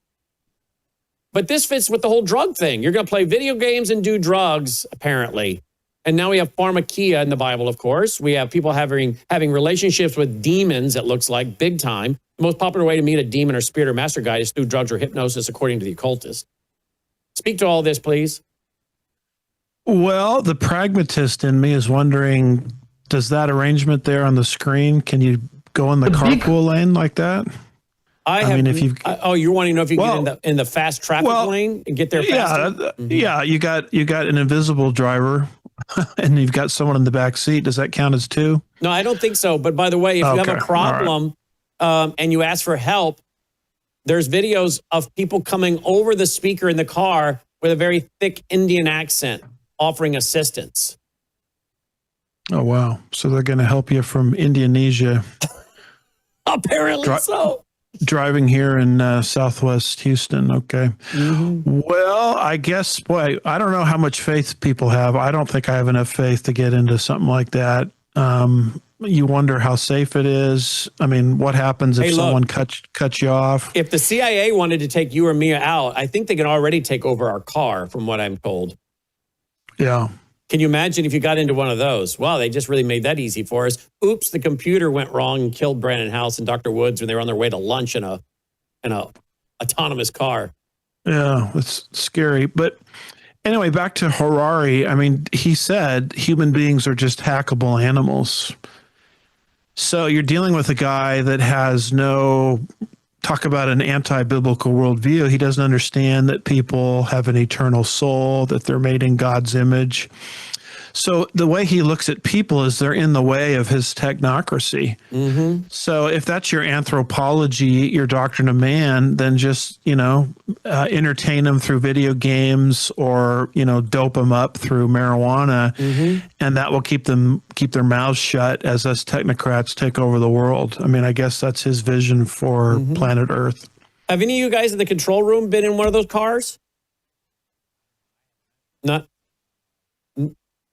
But this fits with the whole drug thing. You're going to play video games and do drugs, apparently. And now we have pharmakia in the Bible, of course. We have people having relationships with demons, it looks like, big time. The most popular way to meet a demon or spirit or master guide is through drugs or hypnosis, according to the occultist. Speak to all this, please. Well, the pragmatist in me is wondering, does that arrangement there on the screen, can you go in the carpool lane like that? I mean, if you you're wanting to know if you get in the fast traffic lane and get there faster? Yeah, you got an invisible driver and you've got someone in the back seat. Does that count as two? No, I don't think so. But by the way, if you have a problem and you ask for help, there's videos of people coming over the speaker in the car with a very thick Indian accent offering assistance. Oh, wow. So they're going to help you from Indonesia. Apparently so. Driving here in Southwest Houston. Okay. Mm-hmm. Well, I guess, boy, I don't know how much faith people have. I don't think I have enough faith to get into something like that. You wonder how safe it is. I mean, what happens if someone cuts you off? If the CIA wanted to take you or me out, I think they can already take over our car, from what I'm told. Yeah. Can you imagine if you got into one of those? Wow, they just really made that easy for us. Oops, the computer went wrong and killed Brandon House and Dr. Woods when they were on their way to lunch in a autonomous car. Yeah, it's scary. But anyway, back to Harari. I mean, he said human beings are just hackable animals. So you're dealing with a guy that has talk about an anti-biblical worldview. He doesn't understand that people have an eternal soul, that they're made in God's image. So the way he looks at people is they're in the way of his technocracy. Mm-hmm. So if that's your anthropology, your doctrine of man, then just, entertain them through video games or, dope them up through marijuana. Mm-hmm. And that will keep their mouths shut as us technocrats take over the world. I mean, I guess that's his vision for planet Earth. Have any of you guys in the control room been in one of those cars?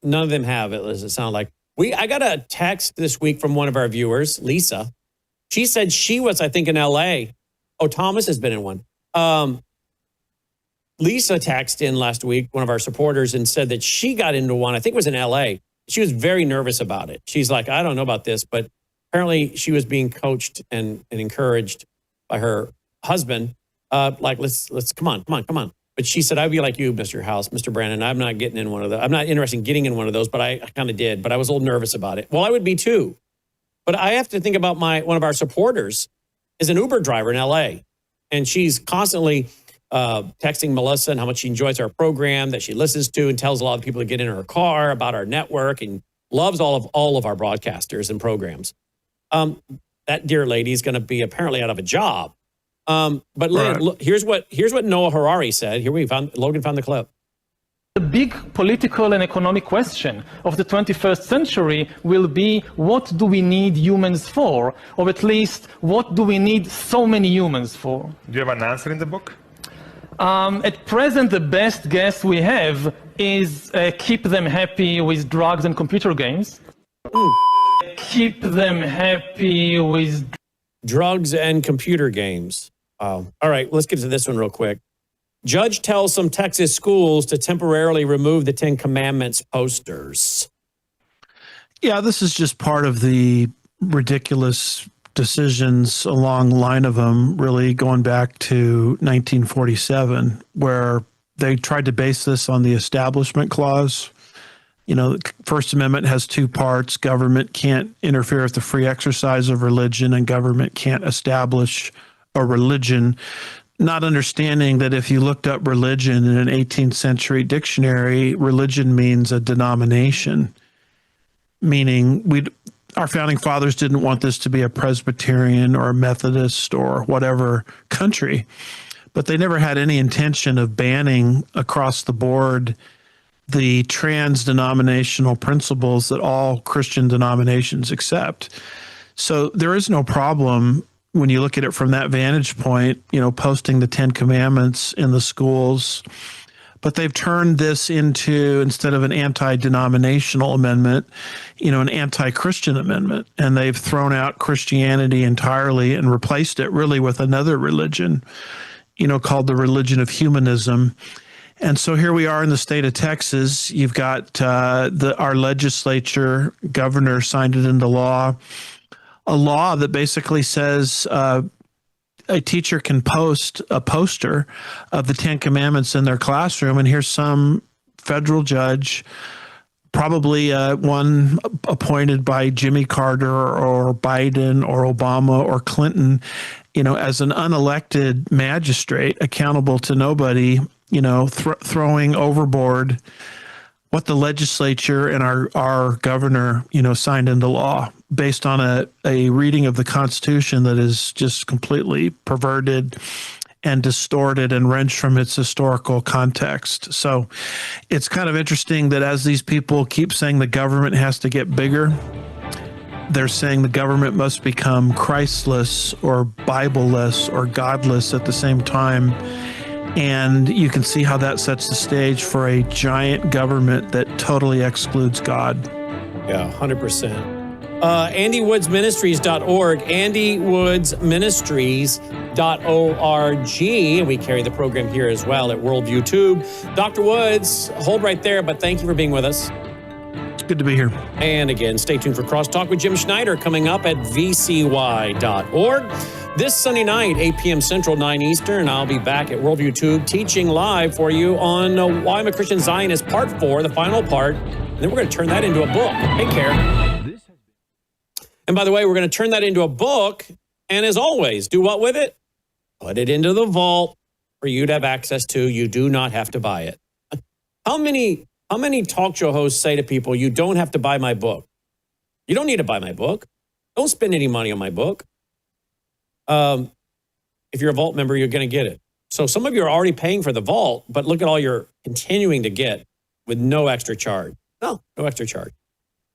None of them have, it doesn't sound like. I got a text this week from one of our viewers, Lisa. She said she was, I think, in L.A. Oh, Thomas has been in one. Lisa texted in last week, one of our supporters, and said that she got into one. I think it was in L.A. She was very nervous about it. She's like, I don't know about this, but apparently she was being coached and encouraged by her husband. Let's come on. But she said, I'd be like you, Mr. House, Mr. Brandon. I'm not getting in one of those. I'm not interested in getting in one of those, but I kind of did. But I was a little nervous about it. Well, I would be too. But I have to think about one of our supporters is an Uber driver in L.A. And she's constantly texting Melissa and how much she enjoys our program, that she listens to and tells a lot of people to get in her car about our network and loves all of our broadcasters and programs. That dear lady is going to be apparently out of a job. But Lynn, look, here's what Noah Harari said. Logan found the clip. The big political and economic question of the 21st century will be, what do we need humans for? Or at least, what do we need so many humans for? Do you have an answer in the book? At present, the best guess we have is keep them happy with drugs and computer games. Keep them happy with drugs and computer games. All right, let's get to this one real quick. Judge tells some Texas schools to temporarily remove the 10 Commandments posters. Yeah, this is just part of the ridiculous decisions along the line of them, really going back to 1947, where they tried to base this on the Establishment Clause. You know, the First Amendment has two parts. Government can't interfere with the free exercise of religion, and government can't establish a religion. Not understanding that if you looked up religion in an 18th century dictionary, religion means a denomination, meaning our founding fathers didn't want this to be a Presbyterian or a Methodist or whatever country, but they never had any intention of banning across the board the trans-denominational principles that all Christian denominations accept. So there is no problem when you look at it from that vantage point, you know, posting the 10 Commandments in the schools. But they've turned this into, instead of an anti-denominational amendment, you know, an anti-Christian amendment. And they've thrown out Christianity entirely and replaced it really with another religion, you know, called the religion of humanism. And so here we are in the state of Texas. You've got our legislature, governor signed it into law, a law that basically says a teacher can post a poster of the 10 Commandments in their classroom, and here's some federal judge, probably one appointed by Jimmy Carter or Biden or Obama or Clinton, you know, as an unelected magistrate accountable to nobody, you know, throwing overboard what the legislature and our governor, you know, signed into law based on a reading of the Constitution that is just completely perverted and distorted and wrenched from its historical context. So it's kind of interesting that as these people keep saying the government has to get bigger, they're saying the government must become Christless or Bibleless or godless at the same time. And you can see how that sets the stage for a giant government that totally excludes God. Yeah, 100%. AndyWoodsMinistries.org, AndyWoodsMinistries.org. And we carry the program here as well at Worldview Tube. Dr. Woods, hold right there, but thank you for being with us. It's good to be here. And again, stay tuned for Crosstalk with Jim Schneider coming up at VCY.org. This Sunday night, 8 p.m. Central, 9 Eastern, I'll be back at Worldview Tube teaching live for you on Why I'm a Christian Zionist, Part 4, the final part. And then we're going to turn that into a book. Take care. And by the way, we're going to turn that into a book. And as always, do what with it? Put it into the vault for you to have access to. You do not have to buy it. How many talk show hosts say to people, you don't have to buy my book? You don't need to buy my book. Don't spend any money on my book. If you're a vault member, you're going to get it. So some of you are already paying for the vault, but look at all you're continuing to get with no extra charge. No extra charge.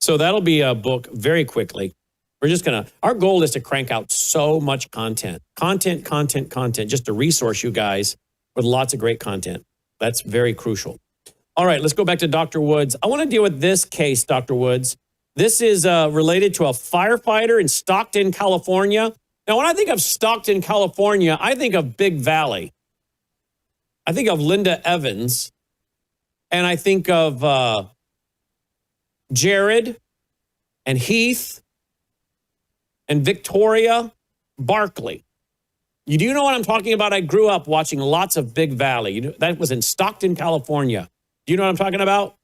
So that'll be a book very quickly. We're just our goal is to crank out so much content, just to resource you guys with lots of great content. That's very crucial. All right, let's go back to Dr. Woods. I want to deal with this case, Dr. Woods. This is related to a firefighter in Stockton, California. Now, when I think of Stockton, California, I think of Big Valley. I think of Linda Evans, and I think of Jared and Heath and Victoria Barkley. You do know what I'm talking about? I grew up watching lots of Big Valley. That was in Stockton, California. Do you know what I'm talking about?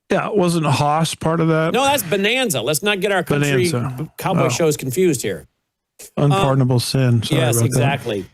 Yeah, wasn't Haas part of that? No, that's Bonanza. Let's not get our country cowboy shows confused here. Unpardonable sin. Sorry yes, about exactly.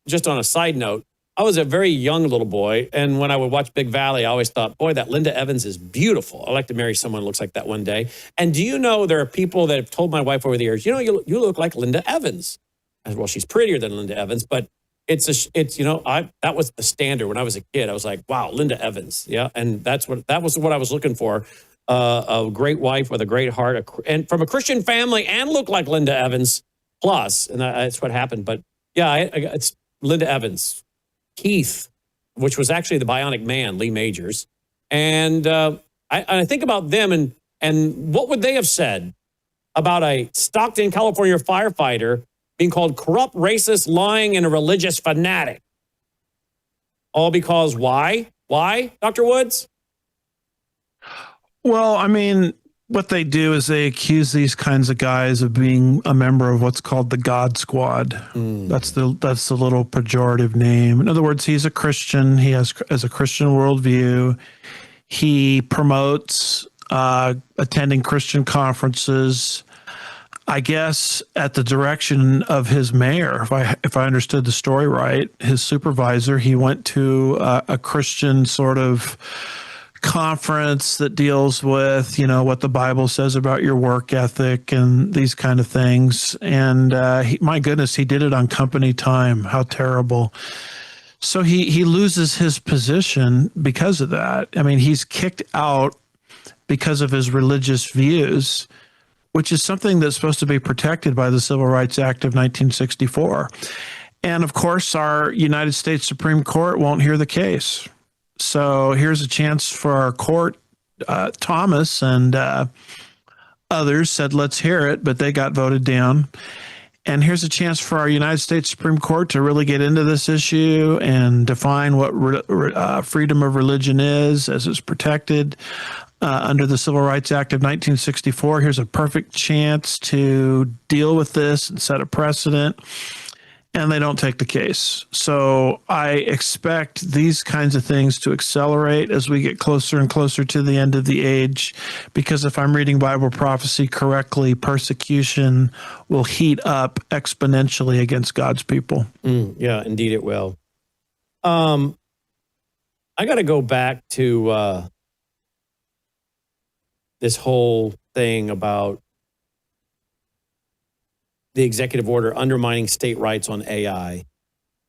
Just on a side note, I was a very young little boy, and when I would watch Big Valley, I always thought, boy, that Linda Evans is beautiful. I'd like to marry someone who looks like that one day. And do you know there are people that have told my wife over the years, you look like Linda Evans. Well, she's prettier than Linda Evans, but that was the standard when I was a kid. I was like, wow, Linda Evans. Yeah. And that was what I was looking for. A great wife with a great heart and from a Christian family and look like Linda Evans plus. And that's what happened. But yeah, it's Linda Evans, Keith, which was actually the Bionic Man, Lee Majors. And I think about them and what would they have said about a Stockton, California firefighter being called corrupt, racist, lying, and a religious fanatic. All because why? Why, Dr. Woods? Well, I mean, what they do is they accuse these kinds of guys of being a member of what's called the God Squad. That's the little pejorative name. In other words, he's a Christian. He has a Christian worldview. He promotes attending Christian conferences, I guess, at the direction of his mayor. If I understood the story right, his supervisor, he went to a Christian sort of conference that deals with, what the Bible says about your work ethic and these kind of things. And my goodness, he did it on company time. How terrible. So he loses his position because of that. I mean, he's kicked out because of his religious views, which is something that's supposed to be protected by the Civil Rights Act of 1964. And of course, our United States Supreme Court won't hear the case. So here's a chance for our court. Thomas and others said, let's hear it, but they got voted down. And here's a chance for our United States Supreme Court to really get into this issue and define what freedom of religion is as it's protected under the Civil Rights Act of 1964. Here's a perfect chance to deal with this and set a precedent. And they don't take the case. So I expect these kinds of things to accelerate as we get closer and closer to the end of the age, because if I'm reading Bible prophecy correctly, persecution will heat up exponentially against God's people. Yeah, indeed it will. I got to go back to this whole thing about the executive order undermining state rights on AI.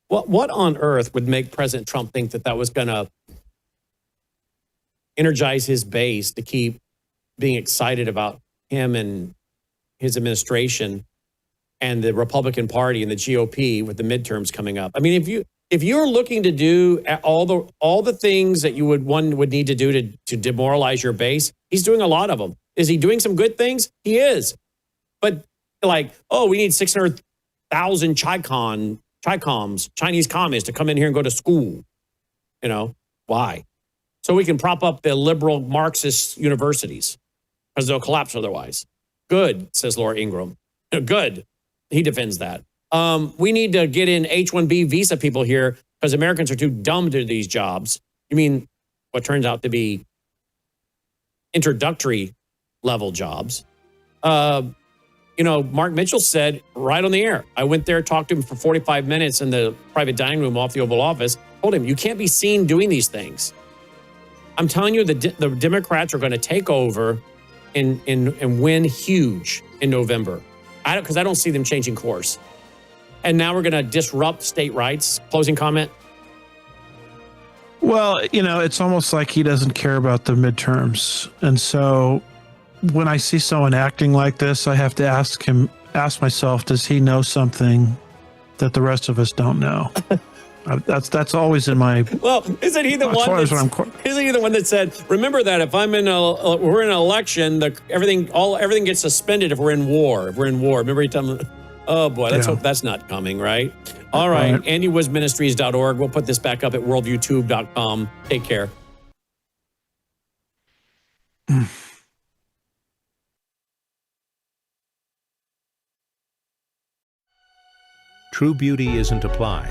What on earth would make President Trump think that was going to energize his base to keep being excited about him and his administration and the Republican Party and the GOP with the midterms coming up? I mean, if you're looking to do all the things that one would need to do to demoralize your base, he's doing a lot of them. Is he doing some good things? He is. But like, we need 600,000 Chicoms, Chinese communists to come in here and go to school. Why? So we can prop up the liberal Marxist universities because they'll collapse otherwise. Good, says Laura Ingraham. Good. He defends that. We need to get in H-1B visa people here because Americans are too dumb to do these jobs. You mean what turns out to be introductory level jobs. Mark Mitchell said right on the air, I went there, talked to him for 45 minutes in the private dining room off the Oval Office, told him, you can't be seen doing these things. I'm telling you, the Democrats are going to take over and win huge in November. Because I don't see them changing course. And now we're going to disrupt state rights. Closing comment? Well, it's almost like he doesn't care about the midterms. And so when I see someone acting like this, I have to ask myself, does he know something that the rest of us don't know? That's always in my. Well, isn't he the one that said, remember that if we're in an election, everything gets suspended if we're in war. Remember he told me, oh boy, let's hope that's not coming, right? All right. AndyWoodsMinistries.org. We'll put this back up at worldviewtube.com. Take care. True beauty isn't applied.